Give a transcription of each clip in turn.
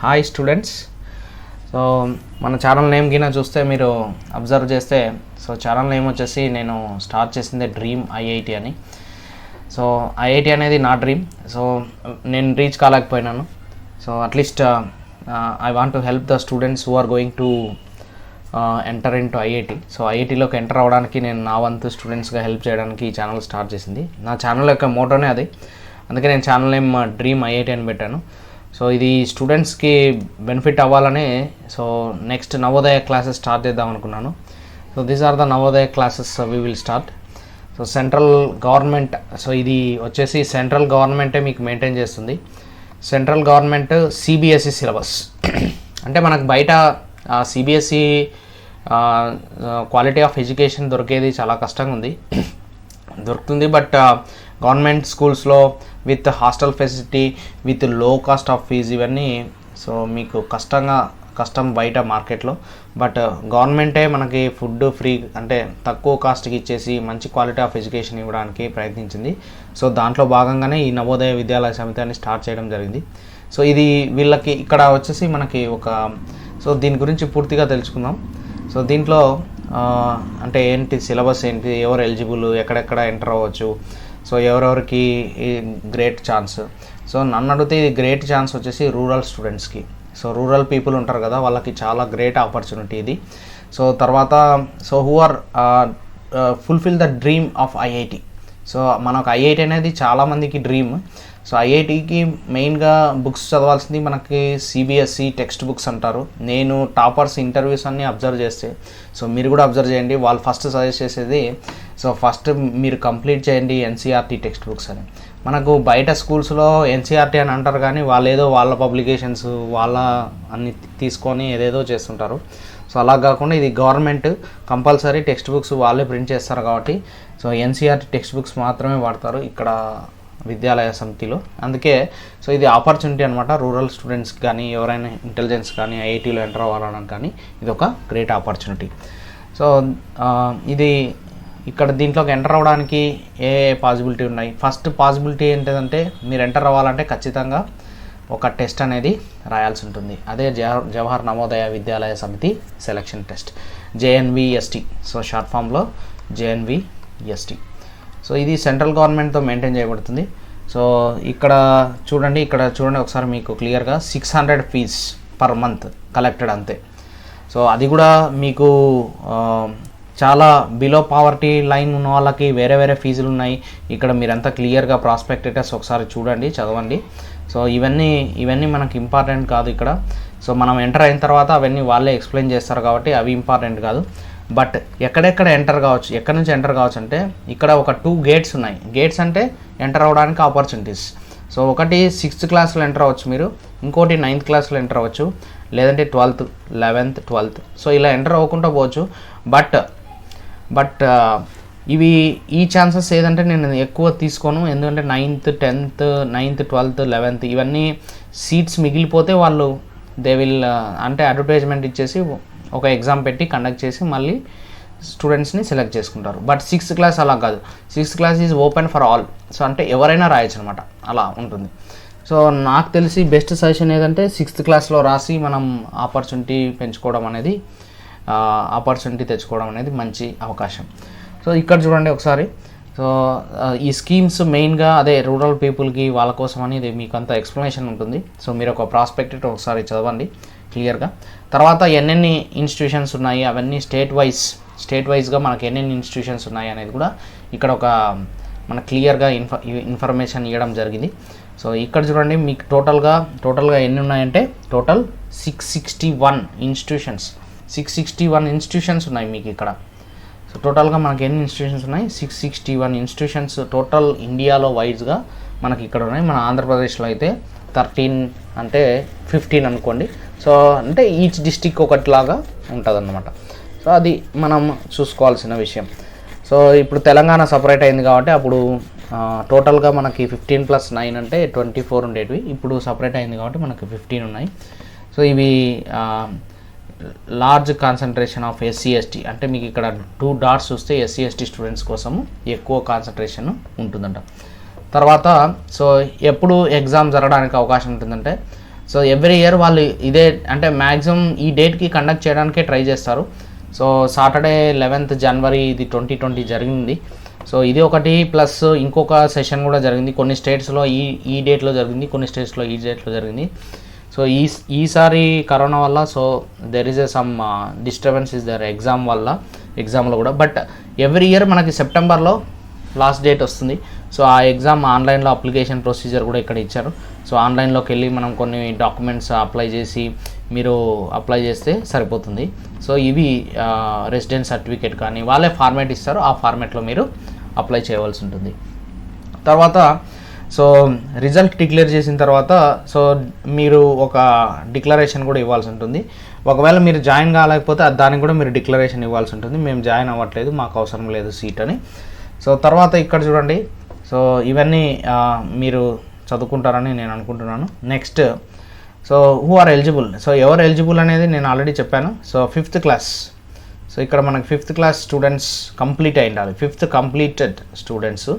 Hi students. So మన channel name కింద చూస్తే మీరు అబ్జర్వ్ చేస్తే ఛానల్ నేమ్ వచ్చేసి నేను స్టార్ట్ చేసింది డ్రీమ్ ఐఐటి అని. సో ఐఐటి అనేది నా డ్రీమ్. సో నేను reach కాలేకపోయినాను. So at least I want to help the students who are going to enter in to IIT. So ఐఐటిలోకి enter అవ్వడానికి నేను నా వంతు స్టూడెంట్స్గా హెల్ప్ చేయడానికి ఈ ఛానల్ స్టార్ట్ చేసింది. నా ఛానల్ యొక్క మోటోనే అది. అందుకే నేను ఛానల్ నేమ్ డ్రీమ్ ఐఐటి అని పెట్టాను. సో ఇది స్టూడెంట్స్కి బెనిఫిట్ అవ్వాలని నెక్స్ట్ నవోదయ క్లాసెస్ స్టార్ట్ చేద్దాం అనుకున్నాను. So these are the Navodaya classes we will start. So central government, ఇది వచ్చేసి సెంట్రల్ గవర్నమెంటే మీకు మెయింటైన్ చేస్తుంది. Central government CBSE syllabus. అంటే మనకు బయట సిబిఎస్ఈ క్వాలిటీ ఆఫ్ ఎడ్యుకేషన్ దొరికేది చాలా కష్టంగా ఉంది. దొరుకుతుంది, బట్ గవర్నమెంట్ స్కూల్స్లో with hostel facility, with low cost of fees, ఇవన్నీ మీకు కష్టం బయట మార్కెట్లో. బట్ గవర్నమెంటే మనకి ఫుడ్ ఫ్రీ, అంటే తక్కువ కాస్ట్కి ఇచ్చేసి మంచి క్వాలిటీ ఆఫ్ ఎడ్యుకేషన్ ఇవ్వడానికి ప్రయత్నించింది. సో దాంట్లో భాగంగానే ఈ నవోదయ విద్యాలయ సమితి అని స్టార్ట్ చేయడం జరిగింది. సో ఇది వీళ్ళకి ఇక్కడ వచ్చేసి మనకి దీని గురించి పూర్తిగా తెలుసుకుందాం. సో దీంట్లో అంటే ఏంటి సిలబస్, ఏంటి, ఎవరు ఎలిజిబుల్, ఎక్కడెక్కడ ఎంటర్ అవ్వచ్చు, సో ఎవరెవరికి గ్రేట్ ఛాన్స్. సో నన్ను అడిగితే ఇది గ్రేట్ ఛాన్స్ వచ్చేసి రూరల్ స్టూడెంట్స్కి. సో రూరల్ పీపుల్ ఉంటారు కదా, వాళ్ళకి చాలా గ్రేట్ ఆపర్చునిటీ ఇది. సో తర్వాత who are fulfil the dream of IIT. So మనకు ఐఐటి అనేది చాలామందికి డ్రీమ్. సో ఐఐటికి మెయిన్గా బుక్స్ చదవాల్సింది మనకి సిబిఎస్ఈ టెక్స్ట్ బుక్స్ అంటారు. నేను టాపర్స్ ఇంటర్వ్యూస్ అన్నీ అబ్జర్వ్ చేస్తే, సో మీరు కూడా అబ్జర్వ్ చేయండి, వాళ్ళు ఫస్ట్ సజెస్ట్ చేసేది ఫస్ట్ మీరు కంప్లీట్ చేయండి ఎన్సీఆర్టీ టెక్స్ట్ బుక్స్ అని. మనకు బయట స్కూల్స్లో ఎన్సీఆర్టీ అని అంటారు, కానీ వాళ్ళు ఏదో వాళ్ళ పబ్లికేషన్స్ వాళ్ళ అన్ని తీసుకొని ఏదేదో చేస్తుంటారు. సో అలా కాకుండా ఇది గవర్నమెంట్ కంపల్సరీ టెక్స్ట్ బుక్స్ వాళ్ళే ప్రింట్ చేస్తారు కాబట్టి ఎన్సీఆర్టీ టెక్స్ట్ బుక్స్ మాత్రమే వాడతారు ఇక్కడ విద్యాలయ సమితిలో. అందుకే ఇది ఆపర్చునిటీ అనమాట రూరల్ స్టూడెంట్స్కి కానీ, ఎవరైనా ఇంటెలిజెన్స్ కానీ ఐఐటీలో ఎంటర్ అవ్వాలని కానీ ఇది ఒక గ్రేట్ ఆపర్చునిటీ. సో ఇది ఇక్కడ దీంట్లోకి ఎంటర్ అవ్వడానికి ఏ పాసిబిలిటీ ఉన్నాయి. ఫస్ట్ పాసిబిలిటీ ఏంటంటే మీరు ఎంటర్ అవ్వాలంటే ఖచ్చితంగా ఒక టెస్ట్ అనేది రాయాల్సి ఉంటుంది. అదే జవహర్ నవోదయ విద్యాలయ సమితి సెలక్షన్ టెస్ట్, జేఎన్విఎస్టీ. సో షార్ట్ ఫామ్లో జేఎన్విఎస్టీ. సో ఇది సెంట్రల్ గవర్నమెంట్తో మెయింటైన్ చేయబడుతుంది. సో ఇక్కడ చూడండి ఒకసారి మీకు క్లియర్గా 600 ఫీజ్ పర్ మంత్ కలెక్టెడ్ అంతే. సో అది కూడా మీకు చాలా బిలో పావర్టీ లైన్ ఉన్న వాళ్ళకి వేరే వేరే ఫీజులు ఉన్నాయి. ఇక్కడ మీరంతా క్లియర్గా ప్రాస్పెక్టస్ ఒకసారి చూడండి, చదవండి. సో ఇవన్నీ మనకి ఇంపార్టెంట్ కాదు ఇక్కడ. సో మనం ఎంటర్ అయిన తర్వాత అవన్నీ వాళ్ళే ఎక్స్ప్లెయిన్ చేస్తారు కాబట్టి అవి ఇంపార్టెంట్ కాదు. బట్ ఎక్కడెక్కడ ఎంటర్ కావచ్చు, ఎక్కడి నుంచి ఎంటర్ కావచ్చు అంటే ఇక్కడ ఒక 2 గేట్స్ ఉన్నాయి. గేట్స్ అంటే ఎంటర్ అవ్వడానికి ఆపర్చునిటీస్. సో ఒకటి 6th క్లాస్లో ఎంటర్ అవ్వచ్చు మీరు, ఇంకోటి 9th క్లాస్లో ఎంటర్ అవ్వచ్చు, లేదంటే 12th, 11th, 12th. సో ఇలా ఎంటర్ అవ్వకుండా పోవచ్చు. బట్ ఈ ఛాన్సెస్ ఏదంటే నేను ఎక్కువ తీసుకోను, ఎందుకంటే 9th, 10th, 9th, 12th, 11th ఇవన్నీ సీట్స్ మిగిలిపోతే వాళ్ళు దే విల్ అంటే అడ్వర్టైజ్మెంట్ ఇచ్చేసి ఒక ఎగ్జామ్ పెట్టి కండక్ట్ చేసి మళ్ళీ స్టూడెంట్స్ని సెలెక్ట్ చేసుకుంటారు. బట్ 6th క్లాస్ అలా కాదు. 6th class is open for all. So అంటే ఎవరైనా రాయొచ్చు అనమాట, అలా ఉంటుంది. సో నాకు తెలిసి బెస్ట్ సజెషన్ ఏదంటే 6th క్లాస్లో రాసి మనం ఆపర్చునిటీ తెచ్చుకోవడం అనేది మంచి అవకాశం. సో ఇక్కడ చూడండి ఒకసారి. సో ఈ స్కీమ్స్ మెయిన్గా అదే రూరల్ పీపుల్కి వాళ్ళ కోసం అనేది మీకు అంత ఎక్స్ప్లెనేషన్ ఉంటుంది. సో మీరు ఒక ప్రాస్పెక్ట్ ఒకసారి చదవండి క్లియర్గా. తర్వాత ఎన్నెన్ని ఇన్స్టిట్యూషన్స్ ఉన్నాయి, అవన్నీ స్టేట్ వైజ్గా మనకి ఎన్నెన్ని ఇన్స్టిట్యూషన్స్ ఉన్నాయి అనేది కూడా ఇక్కడ మనకు క్లియర్గా ఇన్ఫర్మేషన్ ఇవ్వడం జరిగింది. సో ఇక్కడ చూడండి మీకు టోటల్గా ఎన్ని ఉన్నాయంటే టోటల్ 661 ఇన్స్టిట్యూషన్స్ ఉన్నాయి మీకు ఇక్కడ. సో టోటల్గా మనకి ఎన్ని ఇన్స్టిట్యూషన్స్ ఉన్నాయి, 661 ఇన్స్టిట్యూషన్స్ టోటల్ ఇండియాలో వైజ్గా మనకి ఇక్కడ ఉన్నాయి. మన ఆంధ్రప్రదేశ్లో అయితే 13 అంటే 15 అనుకోండి. సో అంటే ఈచ్ డిస్టిక్ ఒకటిలాగా ఉంటుంది అన్నమాట. సో అది మనం చూసుకోవాల్సిన విషయం. సో ఇప్పుడు తెలంగాణ సపరేట్ అయింది కాబట్టి అప్పుడు టోటల్గా మనకి 15+9 అంటే 24 ఉండేటివి. ఇప్పుడు సపరేట్ అయింది కాబట్టి మనకి 15 ఉన్నాయి. సో ఇవి లార్జ్ కాన్సన్ట్రేషన్ ఆఫ్ SC/ST, అంటే మీకు ఇక్కడ 2 డాట్స్ చూస్తే SC/ST స్టూడెంట్స్ కోసము ఎక్కువ కాన్సన్ట్రేషన్ ఉంటుందంట. తర్వాత ఎప్పుడు ఎగ్జామ్ జరగడానికి అవకాశం ఉంటుందంటే సో ఎవ్రీ ఇయర్ వాళ్ళు ఇదే అంటే మ్యాక్సిమం ఈ డేట్కి కండక్ట్ చేయడానికే ట్రై చేస్తారు. సో సాటర్డే 11th January ఇది 2020 జరిగింది. సో ఇది ఒకటి ప్లస్ ఇంకొక సెషన్ కూడా జరిగింది. కొన్ని స్టేట్స్లో ఈ డేట్లో జరిగింది, కొన్ని స్టేట్స్లో ఈ డేట్లో జరిగింది. సో ఈసారి కరోనా వల్ల so there is some disturbance is there ఎగ్జామ్లో కూడా. బట్ ఎవ్రీ ఇయర్ మనకి సెప్టెంబర్లో లాస్ట్ డేట్ వస్తుంది. సో ఆ ఎగ్జామ్ ఆన్లైన్లో అప్లికేషన్ ప్రొసీజర్ కూడా ఇక్కడ ఇచ్చారు. సో ఆన్లైన్లోకి వెళ్ళి మనం కొన్ని డాక్యుమెంట్స్ అప్లై చేసి మీరు అప్లై చేస్తే సరిపోతుంది. సో ఇవి రెసిడెన్స్ సర్టిఫికేట్ కానీ వాళ్ళే ఫార్మేట్ ఇస్తారు, ఆ ఫార్మేట్లో మీరు అప్లై చేయవలసి ఉంటుంది. తర్వాత సో రిజల్ట్ డిక్లేర్ చేసిన తర్వాత సో మీరు ఒక డిక్లరేషన్ కూడా ఇవ్వాల్సి ఉంటుంది. ఒకవేళ మీరు జాయిన్ కాలేకపోతే దానికి కూడా మీరు డిక్లరేషన్ ఇవ్వాల్సి ఉంటుంది, మేము జాయిన్ అవ్వట్లేదు, మాకు అవసరం లేదు సీట్ అని. సో తర్వాత ఇక్కడ చూడండి, సో ఇవన్నీ మీరు చదువుకుంటారని నేను అనుకుంటున్నాను. Next so who are eligible. So ఎవరు ఎలిజిబుల్ అనేది నేను ఆల్రెడీ చెప్పాను. So 5th class. సో ఇక్కడ మనకి 5th class స్టూడెంట్స్ కంప్లీట్ అయి ఉండాలి. 5th completed students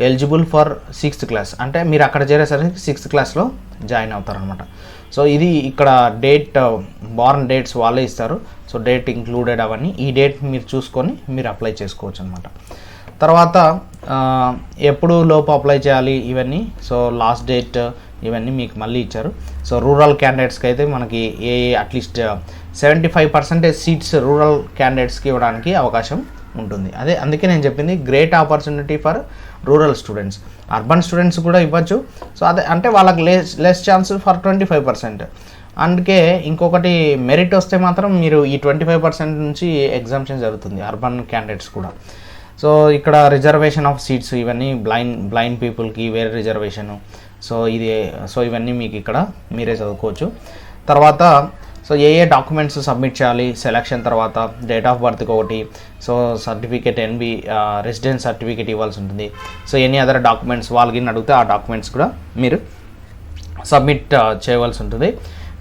eligible for 6th class. అంటే మీరు అక్కడ చేరేసరికి 6th classలో జాయిన్ అవుతారనమాట. సో ఇది ఇక్కడ డేట్ బార్న్ డేట్స్ వాళ్ళే ఇస్తారు. సో డేట్ ఇంక్లూడెడ్ అవన్నీ ఈ డేట్ మీరు చూసుకొని మీరు అప్లై చేసుకోవచ్చు అనమాట. తర్వాత ఎప్పుడు లోపు అప్లై చేయాలి ఇవన్నీ, సో లాస్ట్ డేట్ ఇవన్నీ మీకు మళ్ళీ ఇచ్చారు. సో రూరల్ క్యాండిడేట్స్కి అయితే మనకి అట్లీస్ట్ 75% సీట్స్ రూరల్ క్యాండిడేట్స్కి ఇవ్వడానికి అవకాశం ఉంటుంది. అందుకే నేను చెప్పింది great opportunity for rural students. Urban students కూడా ఇవ్వచ్చు. సో అంటే వాళ్ళకి లెస్ ఛాన్స్ ఫర్ 25%. అందుకే ఇంకొకటి మెరిట్ వస్తే మాత్రం మీరు ఈ 25% నుంచి ఎగ్జామ్షన్ జరుగుతుంది అర్బన్ క్యాండిడేట్స్ కూడా. సో ఇక్కడ రిజర్వేషన్ ఆఫ్ సీట్స్ ఇవన్నీ బ్లైండ్ పీపుల్కి వేరే రిజర్వేషను. సో ఇవన్నీ మీకు ఇక్కడ మీరే చదువుకోవచ్చు. తర్వాత సో ఏ డాక్యుమెంట్స్ సబ్మిట్ చేయాలి సెలక్షన్ తర్వాత, డేట్ ఆఫ్ బర్త్కి ఒకటి, సో సర్టిఫికేట్ ఎన్బి రెసిడెన్స్ సర్టిఫికేట్ ఇవ్వాల్సి ఉంటుంది. సో ఎనీ అదర్ డాక్యుమెంట్స్ వాళ్ళకి అడిగితే ఆ డాక్యుమెంట్స్ కూడా మీరు సబ్మిట్ చేయవలసి ఉంటుంది.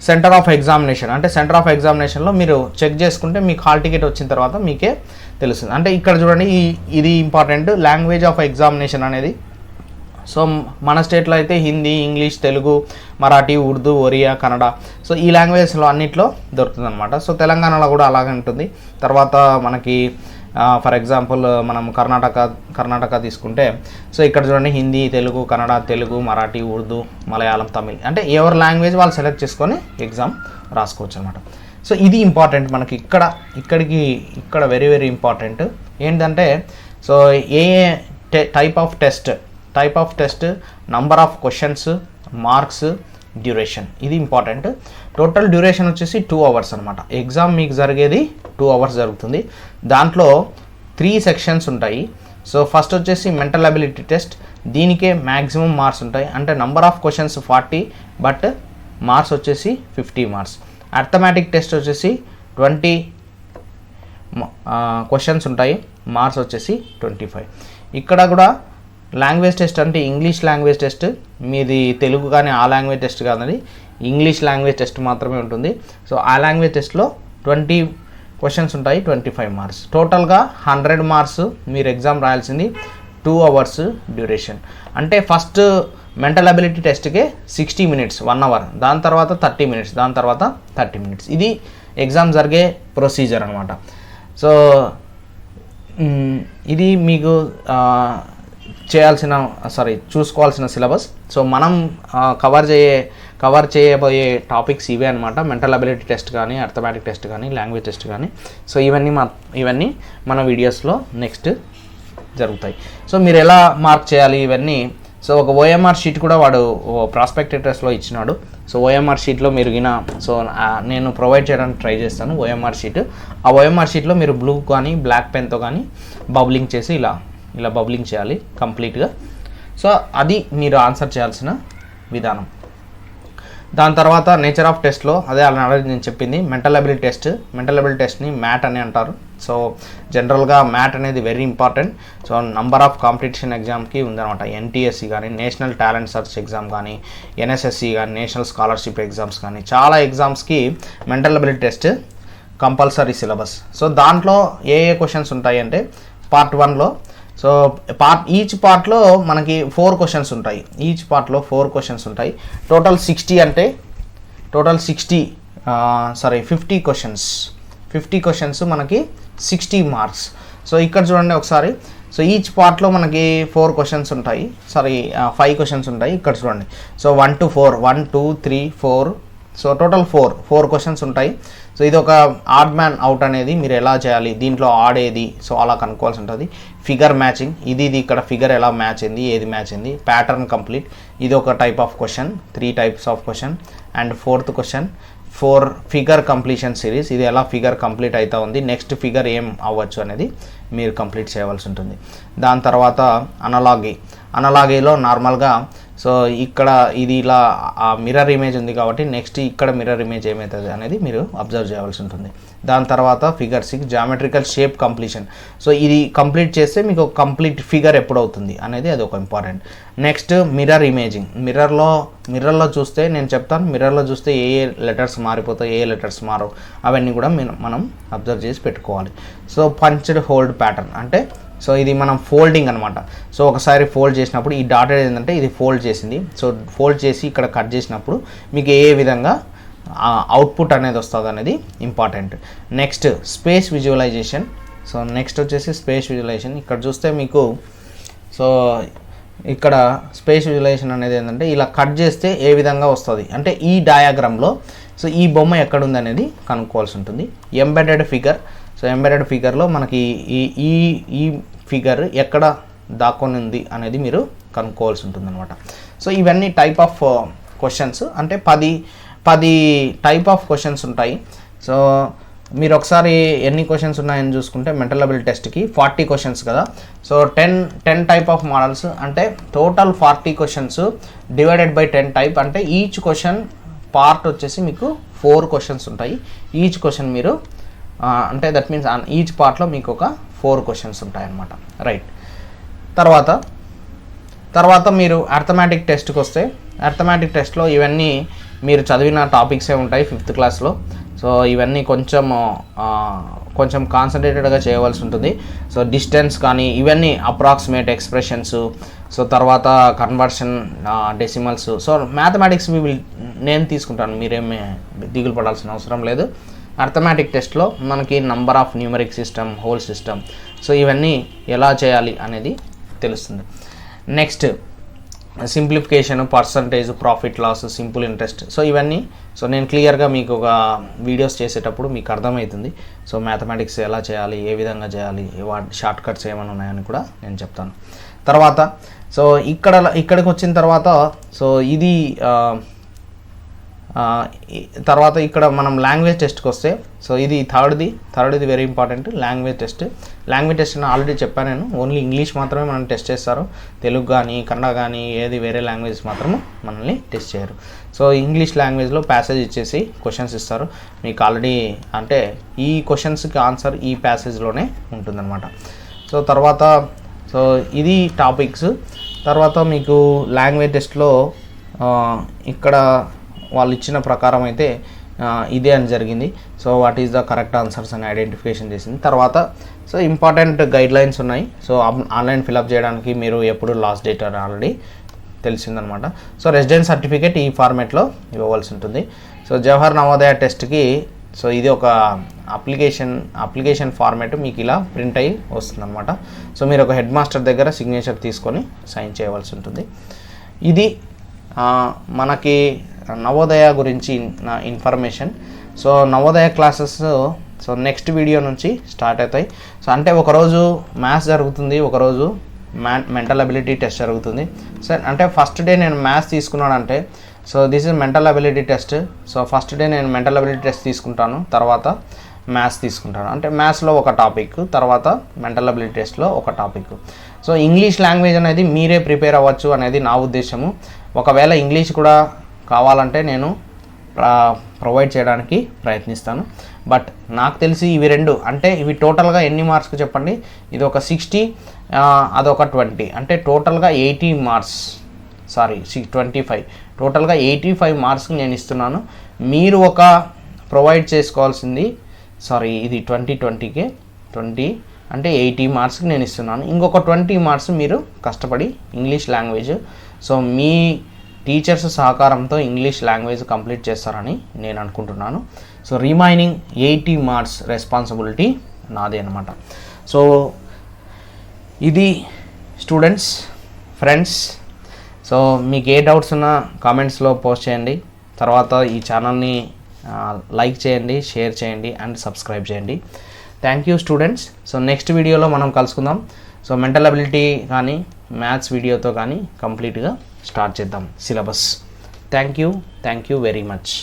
సెంటర్ ఆఫ్ ఎగ్జామినేషన్ అంటే సెంటర్ ఆఫ్ ఎగ్జామినేషన్లో మీరు చెక్ చేసుకుంటే మీకు హాల్ టికెట్ వచ్చిన తర్వాత మీకే తెలుస్తుంది. అంటే ఇక్కడ చూడండి ఇది ఇంపార్టెంట్, లాంగ్వేజ్ ఆఫ్ ఎగ్జామినేషన్ అనేది. సో మన స్టేట్లో అయితే హిందీ, ఇంగ్లీష్, తెలుగు, మరాఠీ, ఉర్దూ, ఒరియా, కన్నడ, సో ఈ లాంగ్వేజ్లో అన్నిట్లో దొరుకుతుంది అనమాట. సో తెలంగాణలో కూడా అలాగే ఉంటుంది. తర్వాత మనకి ఫర్ ఎగ్జాంపుల్ మనం కర్ణాటక తీసుకుంటే సో ఇక్కడ చూడండి హిందీ, తెలుగు, కన్నడ, తెలుగు, మరాఠీ, ఉర్దూ, మలయాళం, తమిళ్, అంటే ఎవరి లాంగ్వేజ్ వాళ్ళు సెలెక్ట్ చేసుకొని ఎగ్జామ్ రాసుకోవచ్చు అనమాట. సో ఇది ఇంపార్టెంట్ మనకి ఇక్కడ వెరీ వెరీ ఇంపార్టెంట్ ఏంటంటే so A type of test, number of questions, marks, duration, ఇది ఇంపార్టెంట్. టోటల్ డ్యూరేషన్ వచ్చేసి 2 hours అనమాట. ఎగ్జామ్ మీకు జరిగేది 2 hours జరుగుతుంది. దాంట్లో 3 sections ఉంటాయి. సో ఫస్ట్ వచ్చేసి మెంటల్ అబిలిటీ టెస్ట్, దీనికే మ్యాక్సిమం మార్క్స్ ఉంటాయి. అంటే number of questions 40 but marks వచ్చేసి 50 మార్క్స్. అర్థమెటిక్ టెస్ట్ వచ్చేసి 20 క్వశ్చన్స్ ఉంటాయి, మార్క్స్ వచ్చేసి 25. ఇక్కడ కూడా లాంగ్వేజ్ టెస్ట్ అంటే ఇంగ్లీష్ లాంగ్వేజ్ టెస్ట్, మీది తెలుగు కానీ ఆ లాంగ్వేజ్ టెస్ట్ కాదండి, ఇంగ్లీష్ లాంగ్వేజ్ టెస్ట్ మాత్రమే ఉంటుంది. సో ఆ లాంగ్వేజ్ టెస్ట్లో 20 క్వశ్చన్స్ ఉంటాయి, 25 మార్క్స్. టోటల్గా 100 మార్క్స్ మీరు ఎగ్జామ్ రాయాల్సింది, 2 hours డ్యూరేషన్. అంటే first mental ability టెస్ట్కే 60 minutes 1 hour, దాని తర్వాత 30 minutes, దాని తర్వాత 30 minutes. ఇది ఎగ్జామ్ జరిగే ప్రొసీజర్ అనమాట. సో ఇది మీకు చూసుకోవాల్సిన సిలబస్. సో మనం కవర్ చేయబోయే టాపిక్స్ ఇవే అనమాట. మెంటల్ అబిలిటీ టెస్ట్ కానీ, అర్థమెటిక్ టెస్ట్ కానీ, లాంగ్వేజ్ టెస్ట్ కానీ. సో ఇవన్నీ మన వీడియోస్లో నెక్స్ట్ జరుగుతాయి. సో మీరు ఎలా మార్క్ చేయాలి ఇవన్నీ. సో ఒక ఓఎంఆర్ షీట్ కూడా వాడు ప్రాస్పెక్టివ్ టెస్ట్లో ఇచ్చినాడు. సో ఓఎంఆర్ షీట్లో మీరు సో నేను ప్రొవైడ్ చేయడానికి ట్రై చేస్తాను ఓఎంఆర్ షీట్. ఆ ఓఎంఆర్ షీట్లో మీరు బ్లూ కానీ బ్లాక్ పెన్తో కానీ బబ్లింగ్ చేసి ఇలా బబ్లింగ్ చేయాలి కంప్లీట్గా. సో అది మీరు ఆన్సర్ చేయాల్సిన విధానం. దాని తర్వాత నేచర్ ఆఫ్ టెస్ట్లో అదే ఆల్రెడీ నేను చెప్పింది మెంటల్ అబిలిటీ టెస్ట్ని మ్యాట్ అని అంటారు. సో జనరల్గా మ్యాట్ అనేది very important. So number of competition ఎగ్జామ్కి ఉందన్నమాట. ఎన్టీఎస్సి కానీ, నేషనల్ టాలెంట్ సర్చ్ ఎగ్జామ్ కానీ, ఎన్ఎస్ఎస్సి కానీ, నేషనల్ స్కాలర్షిప్ ఎగ్జామ్స్ కానీ, చాలా ఎగ్జామ్స్కి mental ability test compulsory syllabus. So దాంట్లో ఏ క్వశ్చన్స్ ఉంటాయి అంటే పార్ట్ 1లో సో ఈచ్ పార్ట్లో మనకి 4 questions ఉంటాయి. టోటల్ 60 అంటే టోటల్ 50 క్వశ్చన్స్, 50 క్వశ్చన్స్ మనకి 60 మార్క్స్. సో ఇక్కడ చూడండి ఒకసారి. సో ఈచ్ పార్ట్లో మనకి 4 క్వశ్చన్స్ ఉంటాయి, 5 క్వశ్చన్స్ ఉంటాయి. ఇక్కడ చూడండి. So 1 to 4, 1 2 3 4, so total 4 questions ఉంటాయి. సో ఇది ఒక ఆడ్ మ్యాన్ అవుట్ అనేది మీరు ఎలా చేయాలి, దీంట్లో ఆడేది, సో అలా కనుక్కోవాల్సి ఉంటుంది. ఫిగర్ మ్యాచింగ్, ఇది ఇక్కడ ఫిగర్ ఎలా మ్యాచ్ అయింది, ఏది మ్యాచ్ అయింది. ప్యాటర్న్ కంప్లీట్, ఇది ఒక type of question, 3 types of question. And 4th question 4 figure completion series, ఇది ఎలా ఫిగర్ కంప్లీట్ అవుతా ఉంది, నెక్స్ట్ ఫిగర్ ఏం అవ్వచ్చు అనేది మీరు కంప్లీట్ చేయవలసి ఉంటుంది. దాని తర్వాత అనలాగీలో నార్మల్గా సో ఇక్కడ ఇది ఇలా మిర్రర్ ఇమేజ్ ఉంది కాబట్టి నెక్స్ట్ ఇక్కడ మిర్రర్ ఇమేజ్ ఏమవుతుంది అనేది మీరు అబ్జర్వ్ చేయవలసి ఉంటుంది. దాని తర్వాత figure 6 geometrical shape completion. So ఇది కంప్లీట్ చేస్తే మీకు కంప్లీట్ ఫిగర్ ఎప్పుడు అవుతుంది అనేది అది ఒక ఇంపార్టెంట్. నెక్స్ట్ మిర్రర్ ఇమేజింగ్, మిర్రర్లో చూస్తే నేను చెప్తాను, మిర్రర్లో చూస్తే ఏ లెటర్స్ మారిపోతాయి, ఏ లెటర్స్ మారవు, అవన్నీ కూడా మనం అబ్జర్వ్ చేసి పెట్టుకోవాలి. సో పంచ్డ్ హోల్డ్ ప్యాటర్న్ అంటే సో ఇది మనం ఫోల్డింగ్ అనమాట. సో ఒకసారి ఫోల్డ్ చేసినప్పుడు ఈ డాటెడ్ ఏంటంటే ఇది ఫోల్డ్ చేసింది. సో ఫోల్డ్ చేసి ఇక్కడ కట్ చేసినప్పుడు మీకు ఏ విధంగా అవుట్పుట్ అనేది వస్తుంది అనేది important. Next space visualisation. So next వచ్చేసి స్పేస్ విజువలైజేషన్. ఇక్కడ చూస్తే మీకు సో ఇక్కడ స్పేస్ విజువలైజేషన్ అనేది ఏంటంటే ఇలా కట్ చేస్తే ఏ విధంగా వస్తుంది అంటే ఈ డయాగ్రామ్లో సో ఈ బొమ్మ ఎక్కడుంది అనేది కనుక్కోవాల్సి ఉంటుంది. Embedded figure. సో ఎంబెడెడ్ ఫిగర్లో మనకి ఈ ఫిగర్ ఎక్కడ దాక్కొని ఉంది అనేది మీరు కనుక్కోవాల్సి ఉంటుంది అనమాట. సో ఇవన్నీ టైప్ ఆఫ్ క్వశ్చన్స్, అంటే 10 టైప్ ఆఫ్ క్వశ్చన్స్ ఉంటాయి. సో మీరు ఒకసారి ఎన్ని క్వశ్చన్స్ ఉన్నాయని చూసుకుంటే మెంటల్ అబిలిటీ టెస్ట్కి 40 క్వశ్చన్స్ కదా. సో 10 టైప్ ఆఫ్ మోడల్స్ అంటే total 40 questions divided by 10 type అంటే ఈచ్ క్వశ్చన్ పార్ట్ వచ్చేసి మీకు 4 క్వశ్చన్స్ ఉంటాయి. ఈచ్ క్వశ్చన్ మీరు అంటే దట్ మీన్స్ ఈచ్ పార్ట్లో మీకు ఒక 4 క్వశ్చన్స్ ఉంటాయి అన్నమాట. రైట్. తర్వాత మీరు అర్థమెటిక్ టెస్ట్కి వస్తే అర్థమెటిక్ టెస్ట్లో ఇవన్నీ మీరు చదివిన టాపిక్సే ఉంటాయి 5th క్లాస్లో. సో ఇవన్నీ కొంచెం కాన్సన్ట్రేటెడ్గా చేయవలసి ఉంటుంది. సో డిస్టెన్స్ కానీ ఇవన్నీ అప్రాక్సిమేట్ ఎక్స్ప్రెషన్స్, సో తర్వాత కన్వర్షన్, డెసిమల్స్. సో మ్యాథమెటిక్స్ నేను తీసుకుంటాను, మీరేమీ దిగులు పడాల్సిన అవసరం లేదు. అర్థమెటిక్ టెస్ట్లో మనకి number of numeric system, whole system, so ఇవన్నీ ఎలా చేయాలి అనేది తెలుస్తుంది. Next simplification, percentage, profit loss, simple interest. So ఇవన్నీ సో నేను క్లియర్గా మీకు ఒక వీడియోస్ చేసేటప్పుడు మీకు అర్థమవుతుంది. సో మ్యాథమెటిక్స్ ఎలా చేయాలి, ఏ విధంగా చేయాలి, షార్ట్ కట్స్ ఏమైనా ఉన్నాయని కూడా నేను చెప్తాను. తర్వాత సో ఇక్కడికి వచ్చిన తర్వాత సో ఇది తర్వాత ఇక్కడ మనం లాంగ్వేజ్ టెస్ట్కి వస్తే సో ఇది థర్డ్ది వెరీ ఇంపార్టెంట్. లాంగ్వేజ్ టెస్ట్ అని ఆల్రెడీ చెప్పాను నేను. ఓన్లీ ఇంగ్లీష్ మాత్రమే మనం టెస్ట్ చేస్తారు, తెలుగు కానీ కన్నడ కానీ ఏది వేరే లాంగ్వేజెస్ మాత్రము మనల్ని టెస్ట్ చేయరు. సో ఇంగ్లీష్ లాంగ్వేజ్లో ప్యాసేజ్ ఇచ్చేసి క్వశ్చన్స్ ఇస్తారు మీకు ఆల్రెడీ, అంటే ఈ క్వశ్చన్స్కి ఆన్సర్ ఈ ప్యాసేజ్లోనే ఉంటుందన్నమాట. సో తర్వాత సో ఇది టాపిక్స్. తర్వాత మీకు లాంగ్వేజ్ టెస్ట్లో ఇక్కడ వాళ్ళు ఇచ్చిన ప్రకారం అయితే ఇదే అని జరిగింది. So what is the correct answers అని ఐడెంటిఫికేషన్ చేసింది. తర్వాత సో ఇంపార్టెంట్ గైడ్ లైన్స్ ఉన్నాయి. సో ఆన్లైన్ ఫిలప్ చేయడానికి మీరు ఎప్పుడు లాస్ట్ డేట్ అని ఆల్రెడీ తెలిసిందనమాట. సో రెసిడెన్స్ సర్టిఫికేట్ ఈ ఫార్మేట్లో ఇవ్వవలసి ఉంటుంది. సో జవహర్ నవోదయ టెస్ట్కి సో ఇది ఒక అప్లికేషన్ ఫార్మేట్ మీకు ఇలా ప్రింట్ అయ్యి వస్తుందన్నమాట. సో మీరు ఒక హెడ్ మాస్టర్ దగ్గర సిగ్నేచర్ తీసుకొని సైన్ చేయవలసి ఉంటుంది. ఇది మనకి నవోదయ గురించి నా information. So Navodaya classes so next video నుంచి స్టార్ట్ అవుతాయి. సో అంటే ఒకరోజు మ్యాథ్స్ జరుగుతుంది, ఒకరోజు మెంటల్ అబిలిటీ టెస్ట్ జరుగుతుంది. సో అంటే ఫస్ట్ డే నేను మ్యాథ్స్ తీసుకున్నానంటే so this is mental ability test. So first day నేను మెంటల్ అబిలిటీ టెస్ట్ తీసుకుంటాను, తర్వాత మ్యాథ్స్ తీసుకుంటాను. అంటే మ్యాథ్స్లో ఒక టాపిక్, తర్వాత మెంటల్ అబిలిటీ టెస్ట్లో ఒక టాపిక్. సో ఇంగ్లీష్ లాంగ్వేజ్ అనేది మీరే ప్రిపేర్ అవ్వచ్చు అనేది నా ఉద్దేశము. ఒకవేళ ఇంగ్లీష్ కూడా కావాలంటే నేను ప్రొవైడ్ చేయడానికి ప్రయత్నిస్తాను. బట్ నాకు తెలిసి ఇవి రెండు అంటే ఇవి టోటల్గా ఎన్ని మార్క్స్కి చెప్పండి, ఇది ఒక 60, అదొక 20, అంటే టోటల్గా 80 మార్క్స్, 25, టోటల్గా 85 మార్క్స్కి నేను ఇస్తున్నాను. మీరు ఒక ప్రొవైడ్ చేసుకోవాల్సింది ఇది 20కే 20 అంటే 80 మార్క్స్కి నేను ఇస్తున్నాను. ఇంకొక 20 మార్క్స్ మీరు కష్టపడి ఇంగ్లీష్ లాంగ్వేజ్ సో మీ టీచర్స్ సహకారంతో ఇంగ్లీష్ లాంగ్వేజ్ కంప్లీట్ చేస్తారని నేను అనుకుంటున్నాను. సో రిమైనింగ్ 80 మార్క్స్ రెస్పాన్సిబిలిటీ నాదే అనమాట. సో ఇది స్టూడెంట్స్, ఫ్రెండ్స్, సో మీకు ఏ డౌట్స్ ఉన్నా కామెంట్స్లో పోస్ట్ చేయండి. తర్వాత ఈ ఛానల్ని లైక్ చేయండి, షేర్ చేయండి అండ్ సబ్స్క్రైబ్ చేయండి. Thank you students. So next వీడియోలో మనం కలుసుకుందాం. సో మెంటల్ అబిలిటీ కానీ మ్యాథ్స్ వీడియోతో కానీ కంప్లీట్గా స్టార్ట్ చేద్దాం syllabus. Thank you very much.